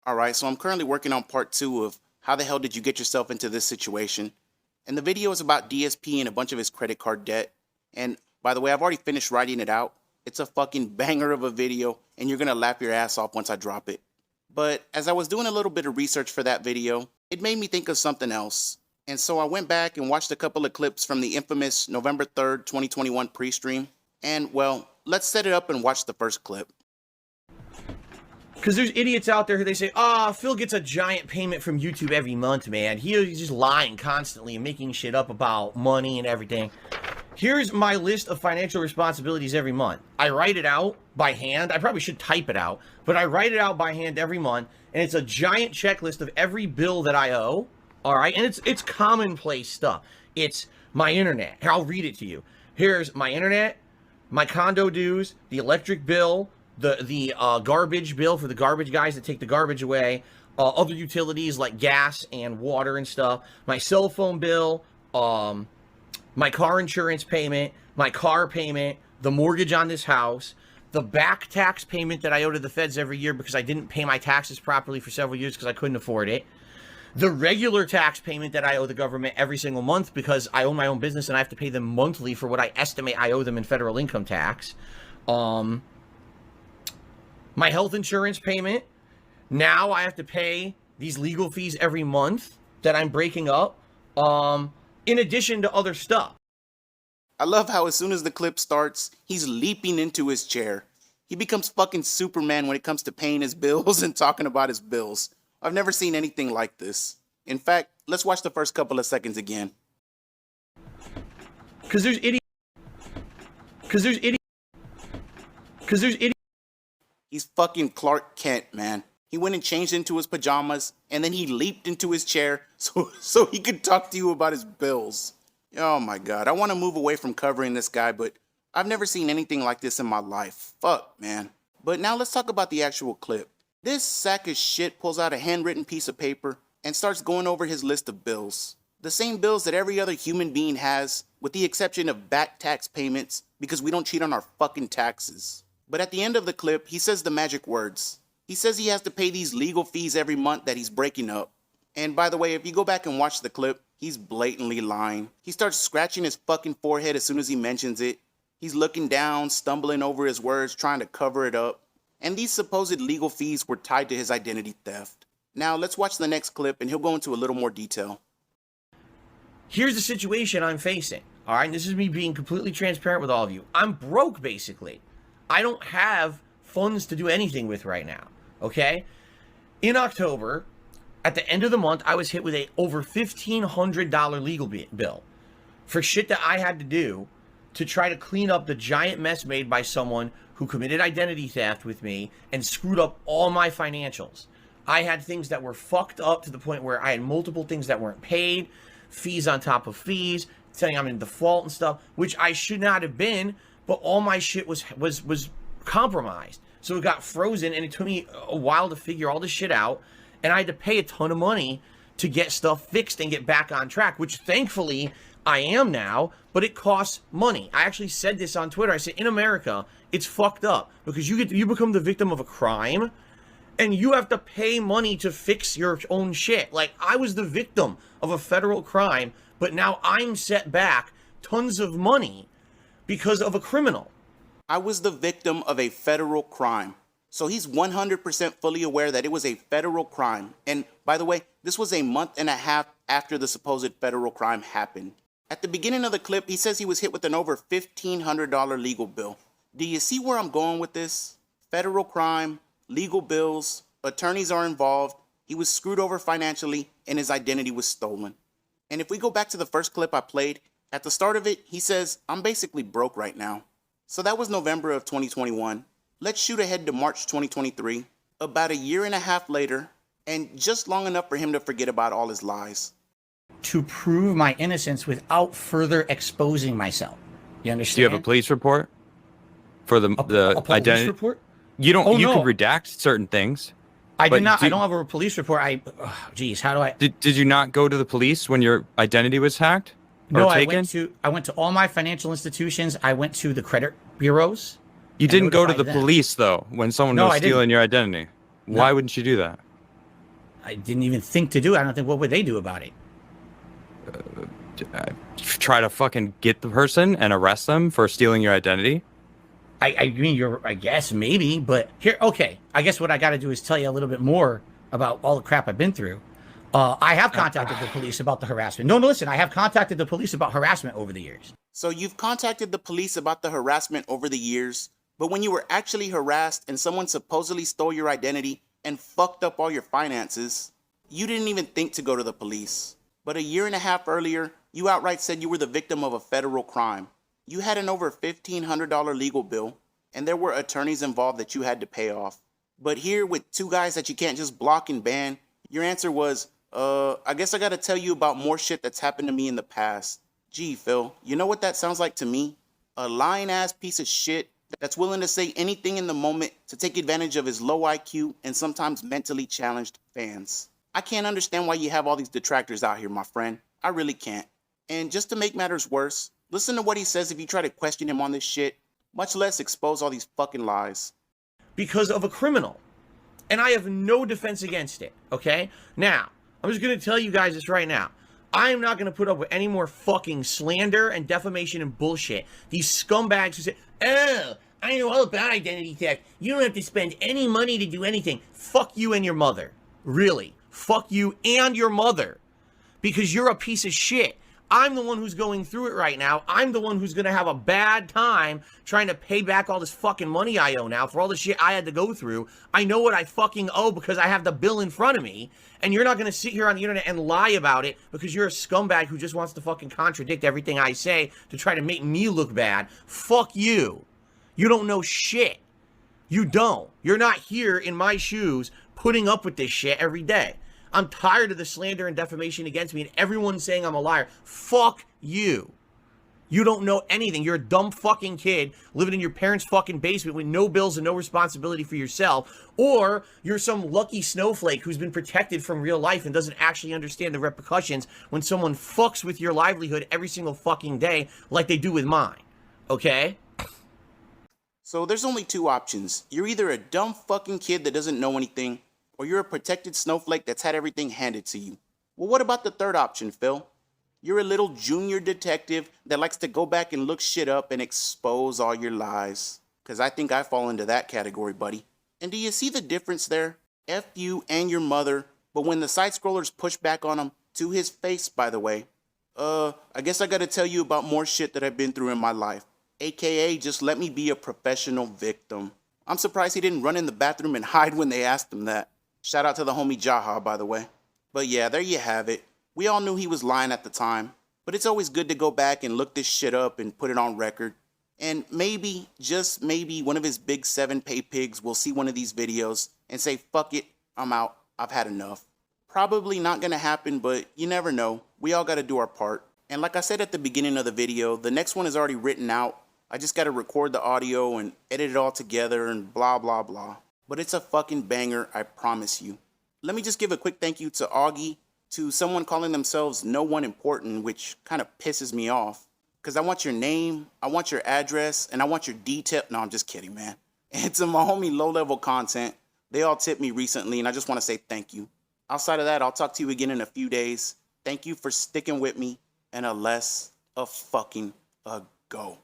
Alright, so I'm currently working on part 2 of how the hell did you get yourself into this situation. And the video is about DSP and a bunch of his credit card debt. And by the way, I've already finished writing it out. It's a fucking banger of a video, and you're gonna laugh your ass off once I drop it. But as I was doing a little bit of research for that video, it made me think of something else. And so I went back and watched a couple of clips from the infamous November 3rd, 2021 pre-stream. And well, let's set it up and watch the first clip. Because there's idiots out there who they say, Phil gets a giant payment from YouTube every month, man. He's just lying constantly and making shit up about money and everything. Here's my list of financial responsibilities every month. I write it out by hand. I probably should type it out, but I write it out by hand every month, and it's a giant checklist of every bill that I owe, all right? And it's commonplace stuff. It's my internet. Here, I'll read it to you. Here's my internet, my condo dues, the electric bill, the garbage bill for the garbage guys that take the garbage away, other utilities like gas and water and stuff, my cell phone bill, my car insurance payment, my car payment, the mortgage on this house, the back tax payment that I owe to the feds every year because I didn't pay my taxes properly for several years because I couldn't afford it, the regular tax payment that I owe the government every single month because I own my own business and I have to pay them monthly for what I estimate I owe them in federal income tax, my health insurance payment. Now I have to pay these legal fees every month that I'm breaking up, in addition to other stuff. I love how as soon as the clip starts, he's leaping into his chair. He becomes fucking Superman when it comes to paying his bills and talking about his bills. I've never seen anything like this. In fact, let's watch the first couple of seconds again. Because there's idiots. He's fucking Clark Kent, man. He went and changed into his pajamas, and then he leaped into his chair so he could talk to you about his bills. Oh my god, I want to move away from covering this guy, but I've never seen anything like this in my life. Fuck, man. But now let's talk about the actual clip. This sack of shit pulls out a handwritten piece of paper and starts going over his list of bills. The same bills that every other human being has, with the exception of back tax payments, because we don't cheat on our fucking taxes. But at the end of the clip, he says the magic words. He says he has to pay these legal fees every month that he's breaking up. And by the way, if you go back and watch the clip, he's blatantly lying. He starts scratching his fucking forehead as soon as he mentions it. He's looking down, stumbling over his words, trying to cover it up. And these supposed legal fees were tied to his identity theft. Now let's watch the next clip and he'll go into a little more detail. Here's the situation I'm facing. All right, and this is me being completely transparent with all of you. I'm broke, basically. I don't have funds to do anything with right now, okay? In October, at the end of the month, I was hit with a over $1,500 legal bill for shit that I had to do to try to clean up the giant mess made by someone who committed identity theft with me and screwed up all my financials. I had things that were fucked up to the point where I had multiple things that weren't paid, fees on top of fees, saying I'm in default and stuff, which I should not have been. But all my shit was compromised. So it got frozen, and it took me a while to figure all this shit out. And I had to pay a ton of money to get stuff fixed and get back on track, which thankfully I am now, but it costs money. I actually said this on Twitter. I said, in America, it's fucked up because you become the victim of a crime and you have to pay money to fix your own shit. Like, I was the victim of a federal crime, but now I'm set back tons of money because of a criminal. I was the victim of a federal crime. So he's 100% fully aware that it was a federal crime. And by the way, this was a month and a half after the supposed federal crime happened. At the beginning of the clip, he says he was hit with an over $1,500 legal bill. Do you see where I'm going with this? Federal crime, legal bills, attorneys are involved. He was screwed over financially and his identity was stolen. And if we go back to the first clip I played, at the start of it, he says, I'm basically broke right now. So that was November of 2021. Let's shoot ahead to March 2023, about a year and a half later, and just long enough for him to forget about all his lies. To prove my innocence without further exposing myself. You understand? Do you have a police report for the a police identity report? You don't. Oh, you no. can redact certain things. I but did not. I don't have a police report. Geez, how do I? Did you not go to the police when your identity was hacked? No, or I taken? went to all my financial institutions. I went to the credit bureaus. You didn't go to the notified them. police though when someone No, was I didn't. stealing your identity. No. Why wouldn't you do that? I didn't even think to do it. I don't think, what would they do about it? Try to fucking get the person and arrest them for stealing your identity? I mean, I guess maybe, but here, okay. I guess what I got to do is tell you a little bit more about all the crap I've been through. I have contacted the police about the harassment. No, listen, I have contacted the police about harassment over the years. So you've contacted the police about the harassment over the years, but when you were actually harassed and someone supposedly stole your identity and fucked up all your finances, you didn't even think to go to the police. But a year and a half earlier, you outright said you were the victim of a federal crime. You had an over $1,500 legal bill, and there were attorneys involved that you had to pay off. But here, with two guys that you can't just block and ban, your answer was, I guess I gotta tell you about more shit that's happened to me in the past. Gee, Phil, you know what that sounds like to me? A lying-ass piece of shit that's willing to say anything in the moment to take advantage of his low IQ and sometimes mentally challenged fans. I can't understand why you have all these detractors out here, my friend. I really can't. And just to make matters worse, listen to what he says if you try to question him on this shit, much less expose all these fucking lies. Because of a criminal. And I have no defense against it, okay? Now, I'm just going to tell you guys this right now. I am not going to put up with any more fucking slander and defamation and bullshit. These scumbags who say, oh, I know all about identity theft. You don't have to spend any money to do anything. Fuck you and your mother. Really. Fuck you and your mother. Because you're a piece of shit. I'm the one who's going through it right now. I'm the one who's going to have a bad time trying to pay back all this fucking money I owe now for all the shit I had to go through. I know what I fucking owe because I have the bill in front of me. And you're not going to sit here on the internet and lie about it because you're a scumbag who just wants to fucking contradict everything I say to try to make me look bad. Fuck you. You don't know shit. You don't. You're not here in my shoes putting up with this shit every day. I'm tired of the slander and defamation against me and everyone saying I'm a liar. Fuck you. You don't know anything. You're a dumb fucking kid living in your parents' fucking basement with no bills and no responsibility for yourself. Or you're some lucky snowflake who's been protected from real life and doesn't actually understand the repercussions when someone fucks with your livelihood every single fucking day like they do with mine. Okay? So there's only two options. You're either a dumb fucking kid that doesn't know anything, or you're a protected snowflake that's had everything handed to you. Well, what about the third option, Phil? You're a little junior detective that likes to go back and look shit up and expose all your lies. Because I think I fall into that category, buddy. And do you see the difference there? F you and your mother, but when the side scrollers push back on him, to his face, by the way, I guess I gotta tell you about more shit that I've been through in my life. AKA, just let me be a professional victim. I'm surprised he didn't run in the bathroom and hide when they asked him that. Shout out to the homie Jaha, by the way. But yeah, there you have it. We all knew he was lying at the time, but it's always good to go back and look this shit up and put it on record. And maybe, just maybe, one of his big 7 pay pigs will see one of these videos and say, fuck it, I'm out, I've had enough. Probably not gonna happen, but you never know. We all gotta do our part. And like I said at the beginning of the video, the next one is already written out. I just gotta record the audio and edit it all together and blah, blah, blah. But it's a fucking banger, I promise you. Let me just give a quick thank you to Augie, to someone calling themselves No One Important, which kind of pisses me off. Because I want your name, I want your address, and I want your detail. No, I'm just kidding, man. And to my homie Low Level Content, they all tipped me recently, and I just want to say thank you. Outside of that, I'll talk to you again in a few days. Thank you for sticking with me, and a fucking go.